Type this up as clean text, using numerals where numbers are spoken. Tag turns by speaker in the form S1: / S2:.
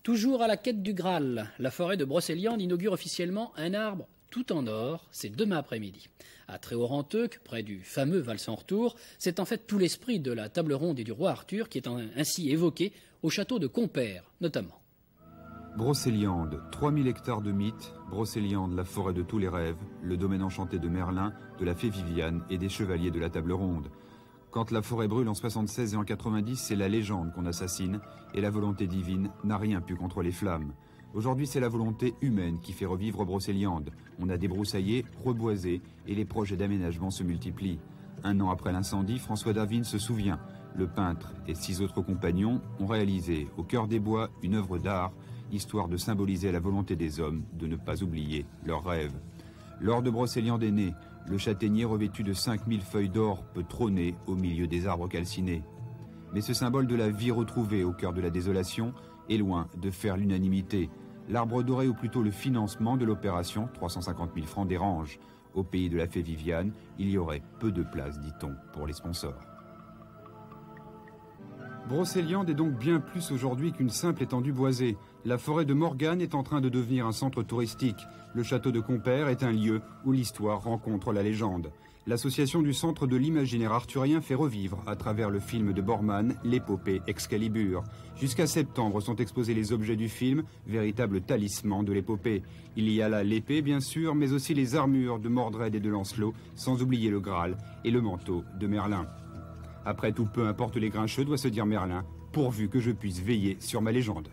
S1: Toujours à la quête du Graal, la forêt de Brocéliande inaugure officiellement un arbre tout en or, c'est demain après-midi. À Tréorenteuc, près du fameux Val sans retour, c'est en fait tout l'esprit de la table ronde et du roi Arthur qui est ainsi évoqué au château de Compère, notamment.
S2: Brocéliande, 3000 hectares de mythes, Brocéliande, la forêt de tous les rêves, le domaine enchanté de Merlin, de la fée Viviane et des chevaliers de la table ronde. Quand la forêt brûle en 76 et en 90, c'est la légende qu'on assassine et la volonté divine n'a rien pu contre les flammes. Aujourd'hui, c'est la volonté humaine qui fait revivre Brocéliande. On a débroussaillé, reboisé et les projets d'aménagement se multiplient. Un an après l'incendie, François Davine se souvient. Le peintre et 6 autres compagnons ont réalisé, au cœur des bois, une œuvre d'art, histoire de symboliser la volonté des hommes de ne pas oublier leurs rêves. Lors de Brocéliande est né, le châtaignier revêtu de 5000 feuilles d'or peut trôner au milieu des arbres calcinés. Mais ce symbole de la vie retrouvée au cœur de la désolation est loin de faire l'unanimité. L'arbre doré, ou plutôt le financement de l'opération, 350 000 francs, dérange. Au pays de la fée Viviane, il y aurait peu de place, dit-on, pour les sponsors. Brocéliande est donc bien plus aujourd'hui qu'une simple étendue boisée. La forêt de Morgane est en train de devenir un centre touristique. Le château de Compère est un lieu où l'histoire rencontre la légende. L'association du Centre de l'imaginaire arthurien fait revivre, à travers le film de Bormann, l'épopée Excalibur. Jusqu'à septembre sont exposés les objets du film, véritable talisman de l'épopée. Il y a là l'épée, bien sûr, mais aussi les armures de Mordred et de Lancelot, sans oublier le Graal et le manteau de Merlin. Après tout, peu importe les grincheux, doit se dire Merlin, pourvu que je puisse veiller sur ma légende.